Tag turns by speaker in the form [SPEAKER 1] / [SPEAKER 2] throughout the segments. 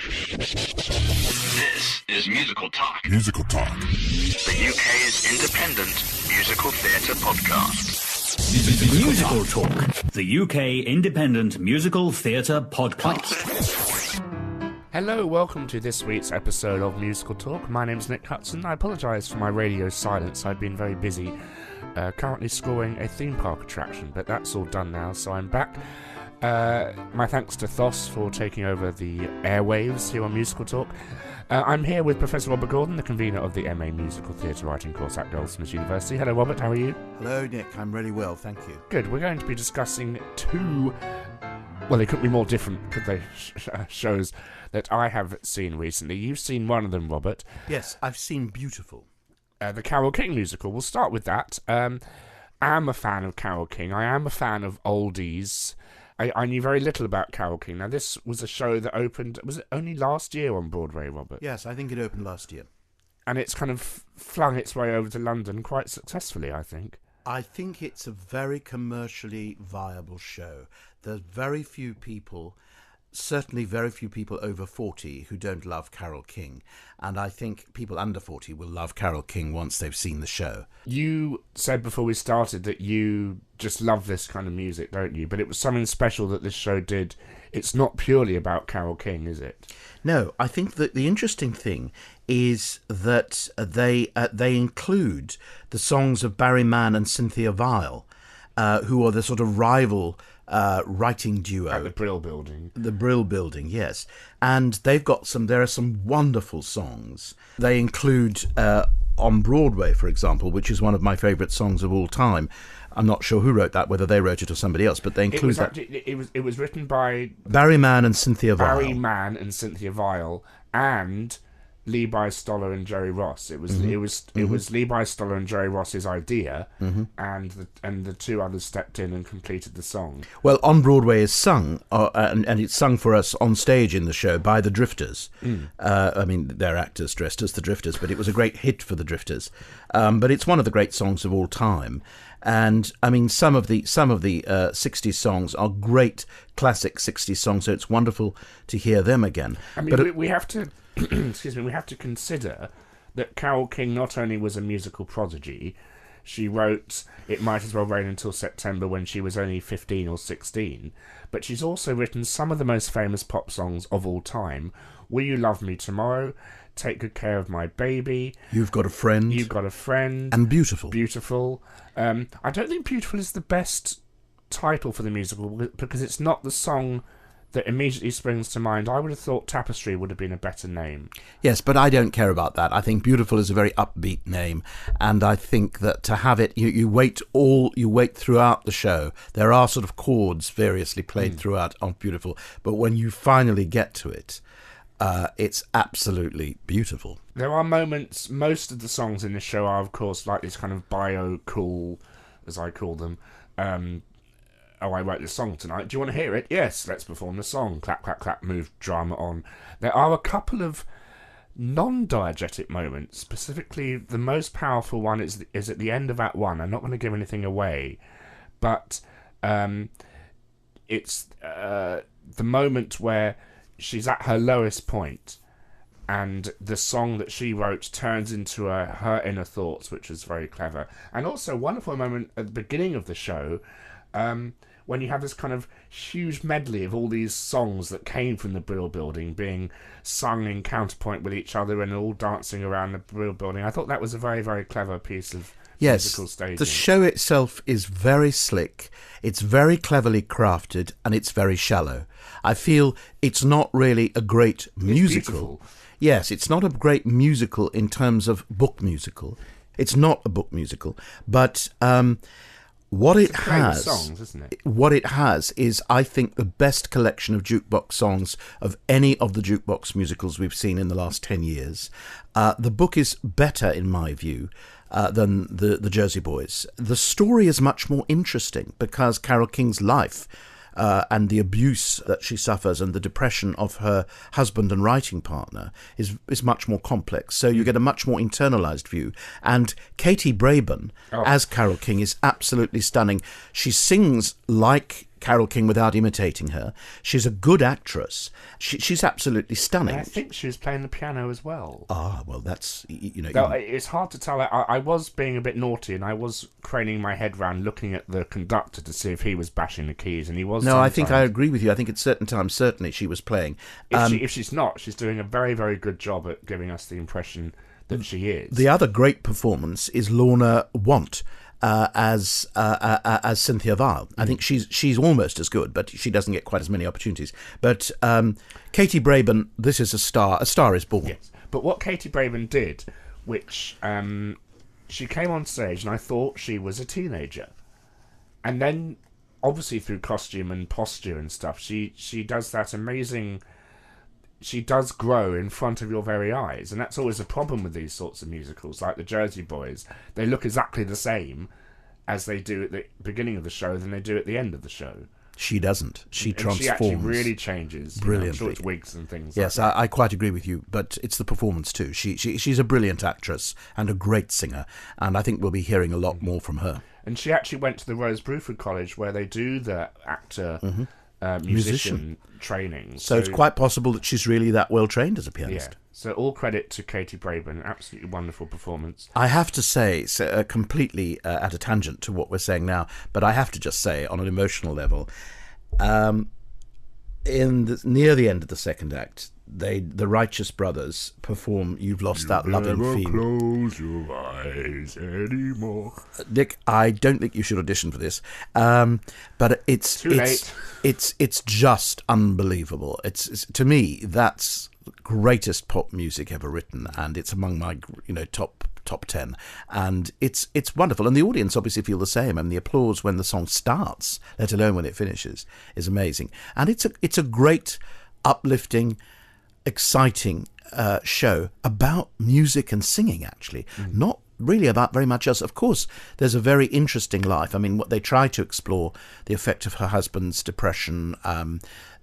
[SPEAKER 1] This is Musical Talk.
[SPEAKER 2] Musical Talk.
[SPEAKER 1] The UK's independent musical theatre podcast.
[SPEAKER 3] Musical Talk. The UK independent musical theatre podcast.
[SPEAKER 4] Hello, welcome to this week's episode of Musical Talk. My name's Nick Hudson. I apologise for my radio silence. I've been very busy currently scoring a theme park attraction, but that's all done now, so I'm back. My thanks to Thos for taking over the airwaves here on Musical Talk. I'm here with Professor Robert Gordon, the convener of the MA Musical Theatre Writing course at Goldsmiths University. Hello, Robert, how are you?
[SPEAKER 5] Hello, Nick. I'm really well, thank you.
[SPEAKER 4] Good. We're going to be discussing two, well, they couldn't be more different, could they, shows that I have seen recently. You've seen one of them, Robert.
[SPEAKER 5] Yes, I've seen Beautiful.
[SPEAKER 4] The Carole King musical. We'll start with that. I am a fan of Carole King. I am a fan of oldies. I knew very little about Carole King. Now, this was a show that opened, was it only last year on Broadway, Robert?
[SPEAKER 5] Yes, I think it opened last year.
[SPEAKER 4] And it's kind of flung its way over to London quite successfully, I think.
[SPEAKER 5] I think it's a very commercially viable show. There's very few people, certainly very few people over 40 who don't love Carole King. And I think people under 40 will love Carole King once they've seen the show.
[SPEAKER 4] You said before we started that you just love this kind of music, don't you? But it was something special that this show did. It's not purely about Carole King, is it?
[SPEAKER 5] No, I think that the interesting thing is that they include the songs of Barry Mann and Cynthia Weil, who are the sort of rival writing duo
[SPEAKER 4] at the Brill Building.
[SPEAKER 5] The Brill Building, yes. And they've got there are some wonderful songs. They include On Broadway, for example, which is one of my favourite songs of all time. I'm not sure who wrote that, whether they wrote it or somebody else, but they include that.
[SPEAKER 4] It was written by
[SPEAKER 5] Barry Mann and Cynthia Weil.
[SPEAKER 4] Barry Mann and Cynthia Weil and Levi Stoller and Jerry Ross. It was Levi Stoller and Jerry Ross's idea, and the two others stepped in and completed the song.
[SPEAKER 5] Well, On Broadway is sung, and it's sung for us on stage in the show by the Drifters. I mean, they're actors dressed as the Drifters, but it was a great hit for the Drifters. But it's one of the great songs of all time. And I mean, some of the 60s songs are great classic 60s songs, so it's wonderful to hear them again.
[SPEAKER 4] I mean, we have to excuse me, we have to consider that Carole King not only was a musical prodigy, she wrote It Might As Well Rain Until September when she was only 15 or 16, but she's also written some of the most famous pop songs of all time. Will You Love Me Tomorrow? Take Good Care of My Baby.
[SPEAKER 5] You've Got a Friend.
[SPEAKER 4] You've Got a Friend.
[SPEAKER 5] And Beautiful.
[SPEAKER 4] Beautiful. I don't think Beautiful is the best title for the musical because it's not the song that immediately springs to mind. I would have thought Tapestry would have been a better name.
[SPEAKER 5] Yes, but I don't care about that. I think Beautiful is a very upbeat name, and I think that to have it, you wait throughout the show. There are sort of chords variously played throughout on Beautiful, but when you finally get to it, it's absolutely beautiful.
[SPEAKER 4] There are moments, most of the songs in this show are, of course, like this kind of bio-cool, as I call them, I wrote this song tonight. Do you want to hear it? Yes, let's perform the song. Clap, clap, clap, move, drama on. There are a couple of non-diegetic moments. Specifically, the most powerful one is at the end of Act 1. I'm not going to give anything away, but it's the moment where she's at her lowest point, and the song that she wrote turns into her inner thoughts, which is very clever. And also, a wonderful moment at the beginning of the show, when you have this kind of huge medley of all these songs that came from the Brill Building being sung in counterpoint with each other and all dancing around the Brill Building. I thought that was a very, very clever piece of musical staging.
[SPEAKER 5] The show itself is very slick, it's very cleverly crafted, and it's very shallow. I feel it's not really a great musical. Yes, it's not a great musical in terms of book musical. It's not a book musical, but what it has,
[SPEAKER 4] songs, isn't it?
[SPEAKER 5] What it has is, I think, the best collection of jukebox songs of any of the jukebox musicals we've seen in the last 10 years. The book is better, in my view, than the Jersey Boys. The story is much more interesting because Carole King's life and the abuse that she suffers and the depression of her husband and writing partner is much more complex. So you get a much more internalized view. And Katie Braben as Carole King is absolutely stunning. She sings like Carole King without imitating her. She's a good actress. She's absolutely stunning.
[SPEAKER 4] And I think she was playing the piano as well.
[SPEAKER 5] Ah, well, that's,
[SPEAKER 4] Though it's hard to tell. I was being a bit naughty, and I was craning my head round looking at the conductor to see if he was bashing the keys, and he was.
[SPEAKER 5] No, I think I agree with you. I think at certain times, certainly, she was playing.
[SPEAKER 4] If she's not, she's doing a very, very good job at giving us the impression that she is.
[SPEAKER 5] The other great performance is Lorna Want as Cynthia Weil. I think she's almost as good, but she doesn't get quite as many opportunities. But Katie Braben, this is a star. A star is born.
[SPEAKER 4] Yes, but what Katie Braben did, which she came on stage, and I thought she was a teenager, and then obviously through costume and posture and stuff, she does that amazing. She does grow in front of your very eyes, and that's always a problem with these sorts of musicals, like the Jersey Boys. They look exactly the same as they do at the beginning of the show than they do at the end of the show.
[SPEAKER 5] She doesn't. She transforms. She actually
[SPEAKER 4] really changes.
[SPEAKER 5] Brilliantly.
[SPEAKER 4] I'm sure it's wigs and things.
[SPEAKER 5] Yes,
[SPEAKER 4] like that.
[SPEAKER 5] I quite agree with you, but it's the performance too. She's a brilliant actress and a great singer, and I think we'll be hearing a lot more from her.
[SPEAKER 4] And she actually went to the Rose Bruford College, where they do the actor... musician training.
[SPEAKER 5] So it's quite possible that she's really that well trained as a pianist.
[SPEAKER 4] Yeah. So all credit to Katie Braben. Absolutely wonderful performance.
[SPEAKER 5] I have to say, completely at a tangent to what we're saying now, but I have to just say, on an emotional level, near the end of the second act, the Righteous Brothers perform "You've Lost That Loving Feeling."
[SPEAKER 4] Close your eyes anymore.
[SPEAKER 5] Nick, I don't think you should audition for this, but it's
[SPEAKER 4] too late.
[SPEAKER 5] It's just unbelievable. It's to me, that's the greatest pop music ever written, and it's among my top 10, and it's wonderful, and the audience obviously feel the same, and the applause when the song starts, let alone when it finishes, is amazing. And it's a great, uplifting, exciting show about music and singing, actually. Not really about very much else. Of course, there's a very interesting life. I mean, what they try to explore, the effect of her husband's depression,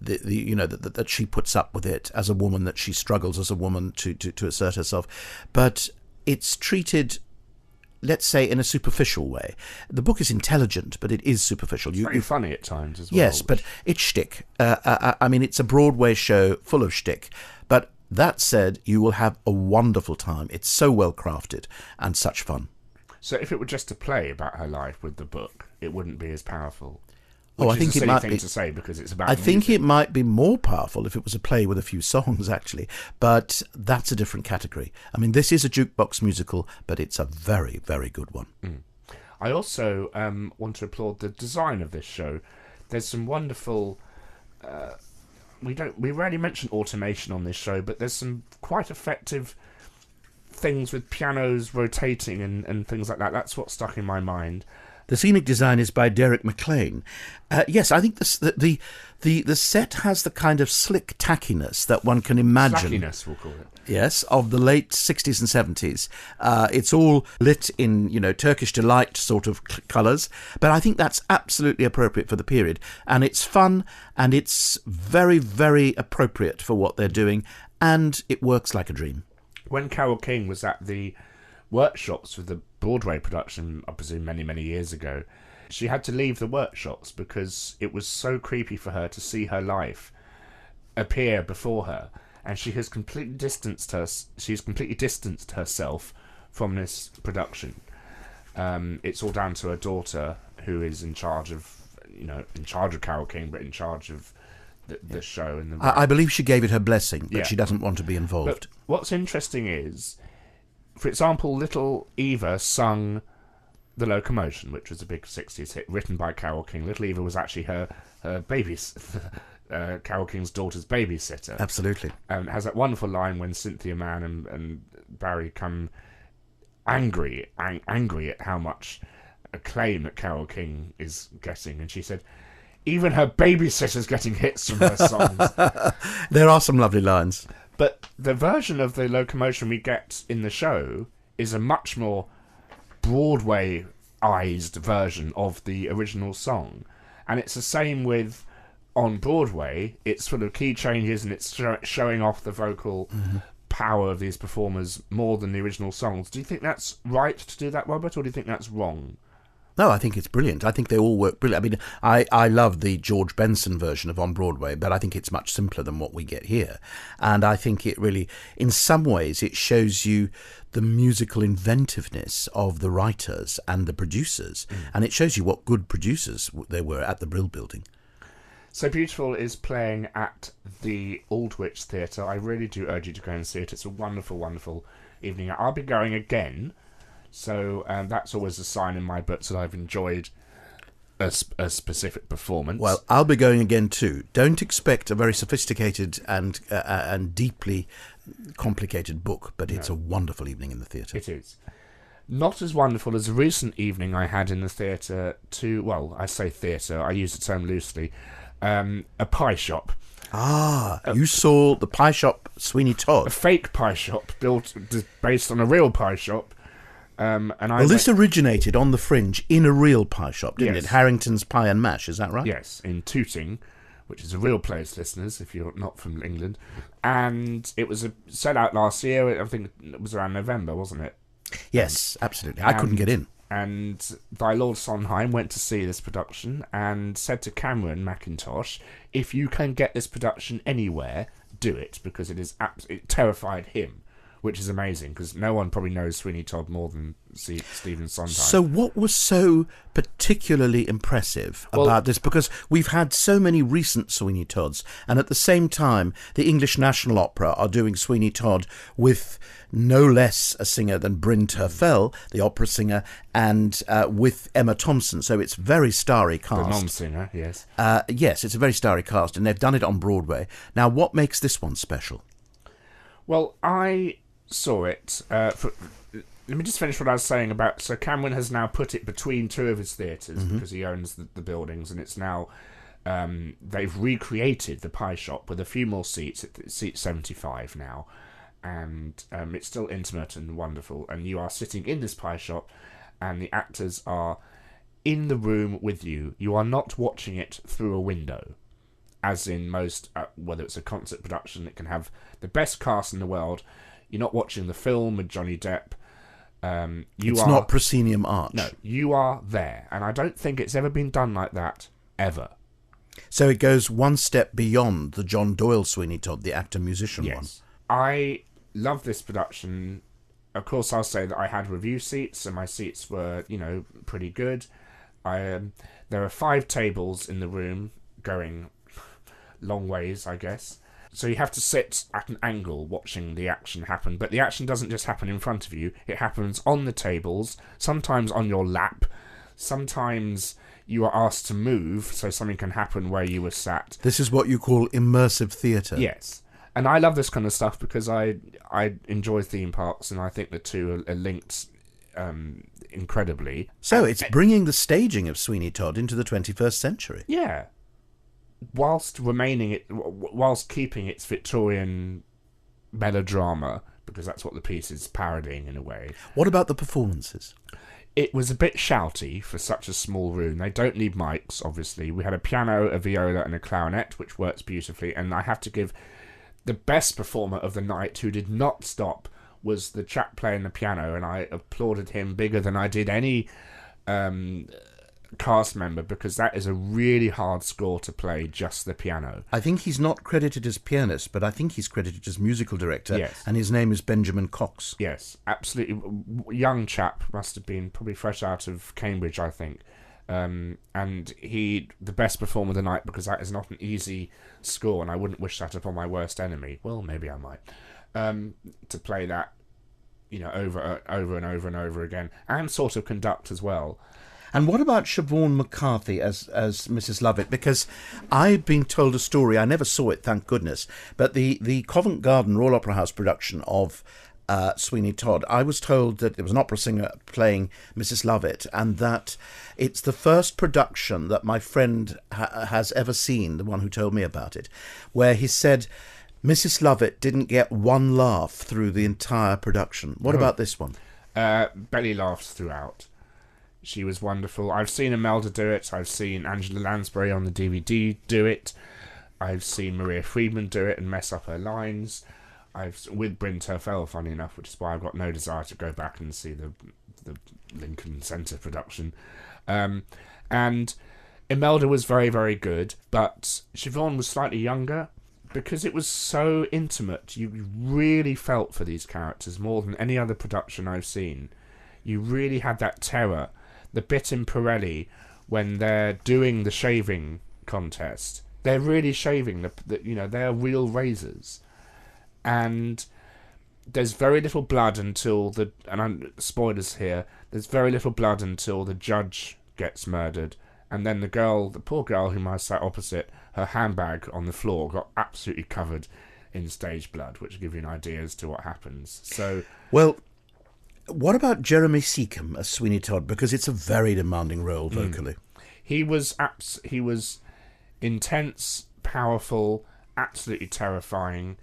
[SPEAKER 5] that she puts up with it as a woman, that she struggles as a woman to assert herself. But it's treated, let's say, in a superficial way. The book is intelligent, but it is superficial.
[SPEAKER 4] It's very funny at times as well.
[SPEAKER 5] Yes, but it's shtick. I mean, it's a Broadway show full of shtick. But that said, you will have a wonderful time. It's so well crafted and such fun.
[SPEAKER 4] So if it were just a play about her life with the book, it wouldn't be as powerful.
[SPEAKER 5] I think it might be
[SPEAKER 4] to say because it's about.
[SPEAKER 5] I think it might be more powerful if it was a play with a few songs, actually. But that's a different category. I mean, this is a jukebox musical, but it's a very, very good one.
[SPEAKER 4] I also want to applaud the design of this show. There's some wonderful. We rarely mention automation on this show, but there's some quite effective things with pianos rotating and things like that. That's what stuck in my mind.
[SPEAKER 5] The scenic design is by Derek McLean. Yes, I think the set has the kind of slick tackiness that one can imagine.
[SPEAKER 4] Slackiness, we'll call it.
[SPEAKER 5] Yes, of the late 60s and 70s. It's all lit in, Turkish delight sort of colours, but I think that's absolutely appropriate for the period. And it's fun, and it's very, very appropriate for what they're doing, and it works like a dream.
[SPEAKER 4] When Carole King was at the workshops for the Broadway production, I presume many, many years ago, she had to leave the workshops because it was so creepy for her to see her life appear before her, and she has completely distanced herself from this production. It's all down to her daughter, who is in charge of Carole King, but in charge of the show. And
[SPEAKER 5] I believe she gave it her blessing, but she doesn't want to be involved.
[SPEAKER 4] But what's interesting is, for example, Little Eva sung The Locomotion, which was a big 60s hit written by Carole King. Little Eva was actually her Carole King's daughter's babysitter.
[SPEAKER 5] Absolutely.
[SPEAKER 4] And has that wonderful line when Cynthia Mann and Barry come angry at how much acclaim that Carole King is getting. And she said, even her babysitter's getting hits from her songs.
[SPEAKER 5] There are some lovely lines.
[SPEAKER 4] But the version of The Locomotion we get in the show is a much more Broadway-ized version of the original song. And it's the same with on Broadway. It's sort of key changes, and it's showing off the vocal power of these performers more than the original songs. Do you think that's right to do that, Robert, or do you think that's wrong?
[SPEAKER 5] No, I think it's brilliant. I think they all work brilliant. I mean, I love the George Benson version of On Broadway, but I think it's much simpler than what we get here. And I think it really, in some ways, it shows you the musical inventiveness of the writers and the producers. And it shows you what good producers they were at the Brill Building.
[SPEAKER 4] So Beautiful is playing at the Aldwych Theatre. I really do urge you to go and see it. It's a wonderful, wonderful evening. I'll be going again. So that's always a sign in my books that I've enjoyed a specific performance.
[SPEAKER 5] Well, I'll be going again too. Don't expect a very sophisticated and deeply complicated book, but it's a wonderful evening in the theatre.
[SPEAKER 4] It is. Not as wonderful as a recent evening I had in the theatre well, I say theatre, I use the term loosely, a pie shop.
[SPEAKER 5] You saw the pie shop Sweeney Todd.
[SPEAKER 4] A fake pie shop based on a real pie shop.
[SPEAKER 5] This originated on the Fringe in a real pie shop, didn't it? Harrington's Pie and Mash, is that right?
[SPEAKER 4] Yes, in Tooting, which is a real place, listeners, if you're not from England. And it was set out last year. I think it was around November, wasn't it?
[SPEAKER 5] Yes, absolutely. I couldn't get in.
[SPEAKER 4] And Thy Lord Sondheim went to see this production and said to Cameron Mackintosh, if you can get this production anywhere, do it, because it terrified him. Which is amazing, because no one probably knows Sweeney Todd more than Stephen Sondheim.
[SPEAKER 5] So what was so particularly impressive about this? Because we've had so many recent Sweeney Todds, and at the same time, the English National Opera are doing Sweeney Todd with no less a singer than Bryn Terfel, the opera singer, and with Emma Thompson. So it's very starry cast.
[SPEAKER 4] The non-singer, yes.
[SPEAKER 5] Yes, it's a very starry cast, and they've done it on Broadway. Now, what makes this one special?
[SPEAKER 4] Well, I saw it. Let me just finish what I was saying about. So Cameron has now put it between two of his theatres because he owns the buildings, and it's now they've recreated the pie shop with a few more seats. It seats 75 now, and it's still intimate and wonderful. And you are sitting in this pie shop, and the actors are in the room with you. You are not watching it through a window, as in most, whether it's a concert production that can have the best cast in the world. You're not watching the film with Johnny Depp. It's
[SPEAKER 5] not proscenium arch.
[SPEAKER 4] No, you are there. And I don't think it's ever been done like that, ever.
[SPEAKER 5] So it goes one step beyond the John Doyle Sweeney Todd, the actor-musician one.
[SPEAKER 4] I love this production. Of course, I'll say that I had review seats, and my seats were, pretty good. There are 5 tables in the room, going long ways, I guess. So you have to sit at an angle watching the action happen. But the action doesn't just happen in front of you. It happens on the tables, sometimes on your lap. Sometimes you are asked to move so something can happen where you were sat.
[SPEAKER 5] This is what you call immersive theatre.
[SPEAKER 4] Yes. And I love this kind of stuff because I enjoy theme parks, and I think the two are linked incredibly.
[SPEAKER 5] So it's bringing the staging of Sweeney Todd into the 21st century.
[SPEAKER 4] Yeah. Whilst keeping its Victorian melodrama, because that's what the piece is parodying in a way.
[SPEAKER 5] What about the performances?
[SPEAKER 4] It was a bit shouty for such a small room. They don't need mics, obviously. We had a piano, a viola, and a clarinet, which works beautifully. And I have to give the best performer of the night, who did not stop, was the chap playing the piano, and I applauded him bigger than I did any cast member, because that is a really hard score to play, just the piano.
[SPEAKER 5] I think he's not credited as pianist, but I think he's credited as musical director.
[SPEAKER 4] Yes.
[SPEAKER 5] And his name is Benjamin Cox.
[SPEAKER 4] Yes, absolutely. Young chap, must have been probably fresh out of Cambridge, I think. And the best performer of the night, because that is not an easy score, and I wouldn't wish that upon my worst enemy. Well, maybe I might. To play that, over and over and over again, and sort of conduct as well.
[SPEAKER 5] And what about Siobhan McCarthy as Mrs. Lovett? Because I've been told a story, I never saw it, thank goodness, but the Covent Garden Royal Opera House production of Sweeney Todd, I was told that there was an opera singer playing Mrs. Lovett, and that it's the first production that my friend has ever seen, the one who told me about it, where he said Mrs. Lovett didn't get one laugh through the entire production. What about this one?
[SPEAKER 4] Belly laughs throughout. She was wonderful. I've seen Imelda do it. I've seen Angela Lansbury on the DVD do it. I've seen Maria Friedman do it and mess up her lines. With Bryn Terfel, funny enough, which is why I've got no desire to go back and see the Lincoln Center production. And Imelda was very, very good, but Siobhan was slightly younger. Because it was so intimate, you really felt for these characters more than any other production I've seen. You really had that terror. The bit in Pirelli when they're doing the shaving contest, they're really shaving. They're real razors, and there's very little blood until spoilers here. There's very little blood until the judge gets murdered. And then the poor girl whom I sat opposite, her handbag on the floor got absolutely covered in stage blood, which give you an idea as to what happens. So,
[SPEAKER 5] well, what about Jeremy Seacombe as Sweeney Todd? Because it's a very demanding role vocally.
[SPEAKER 4] He was intense, powerful, absolutely terrifying.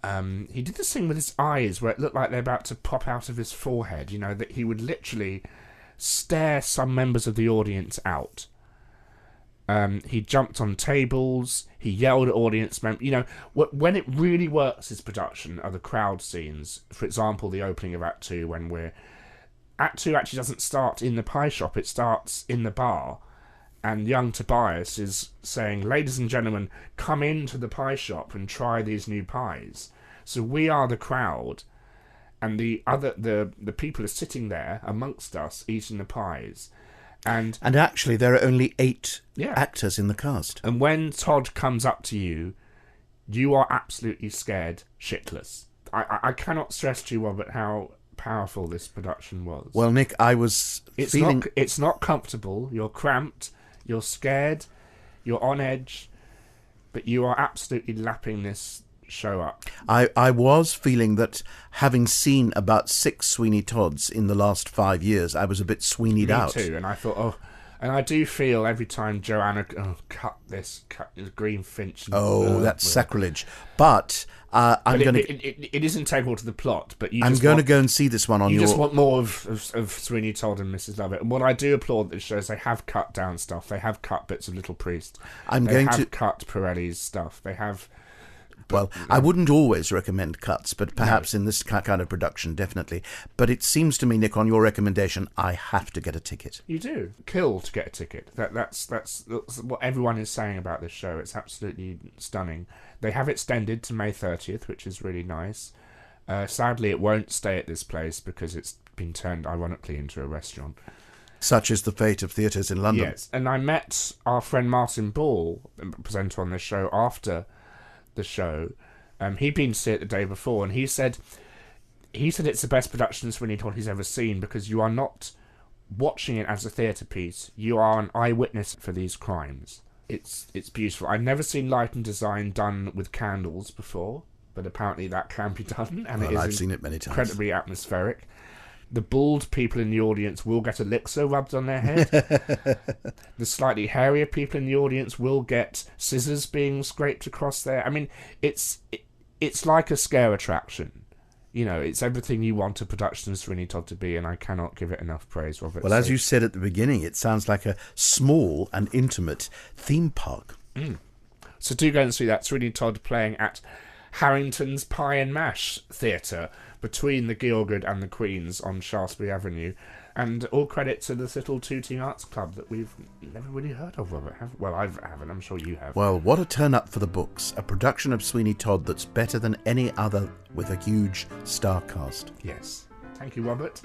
[SPEAKER 4] He did this thing with his eyes where it looked like they're about to pop out of his forehead. That he would literally stare some members of the audience out. He jumped on tables. He yelled at audience members. When it really works, his production are the crowd scenes. For example, the opening of Act 2, when Act 2 actually doesn't start in the pie shop. It starts in the bar, and young Tobias is saying, "Ladies and gentlemen, come into the pie shop and try these new pies." So we are the crowd. And the people are sitting there amongst us eating the pies. And
[SPEAKER 5] actually there are only 8 actors in the cast.
[SPEAKER 4] And when Todd comes up to you, you are absolutely scared shitless. I cannot stress to you, Robert, how powerful this production was.
[SPEAKER 5] Well, Nick, I was feeling...
[SPEAKER 4] It's not comfortable. You're cramped. You're scared. You're on edge. But you are absolutely lapping this show up.
[SPEAKER 5] I was feeling that, having seen about 6 Sweeney Todds in the last 5 years, I was a bit Sweeneyed out.
[SPEAKER 4] Me too, and I thought, and I do feel every time Joanna, cut this Green Finch.
[SPEAKER 5] That's sacrilege. But
[SPEAKER 4] it is integral to the plot. But
[SPEAKER 5] I'm going to go and see this one on
[SPEAKER 4] You just want more of Sweeney Todd and Mrs. Lovett. And what I do applaud this show is they have cut down stuff. They have cut bits of Little Priest. They have cut Pirelli's stuff. They have.
[SPEAKER 5] Well, I wouldn't always recommend cuts, but perhaps in this kind of production, definitely. But it seems to me, Nick, on your recommendation, I have to get a ticket.
[SPEAKER 4] You do. Kill to get a ticket. That's what everyone is saying about this show. It's absolutely stunning. They have extended to May 30th, which is really nice. Sadly, it won't stay at this place because it's been turned, ironically, into a restaurant.
[SPEAKER 5] Such is the fate of theatres in London.
[SPEAKER 4] Yes, and I met our friend Martin Ball, presenter on this show, after the show. He'd been to see it the day before, and he said it's the best production Sweeney Todd he's ever seen, because you are not watching it as a theatre piece. You are an eyewitness for these crimes. It's beautiful. I've never seen light and design done with candles before, but apparently that can be done, and
[SPEAKER 5] I've seen it many times.
[SPEAKER 4] Incredibly atmospheric. The bald people in the audience will get elixir rubbed on their head. The slightly hairier people in the audience will get scissors being scraped across there. I mean, it's like a scare attraction. It's everything you want a production of Sweeney Todd to be, and I cannot give it enough praise, Robert.
[SPEAKER 5] Well, as you said at the beginning, it sounds like a small and intimate theme park.
[SPEAKER 4] So do go and see that. Sweeney Todd playing at Harrington's Pie and Mash Theatre between the Gielgud and the Queen's on Shaftesbury Avenue. And all credit to this little Tooting Arts Club that we've never really heard of, Robert. I haven't. I'm sure you have.
[SPEAKER 5] Well, what a turn-up for the books. A production of Sweeney Todd that's better than any other, with a huge star cast.
[SPEAKER 4] Yes. Thank you, Robert.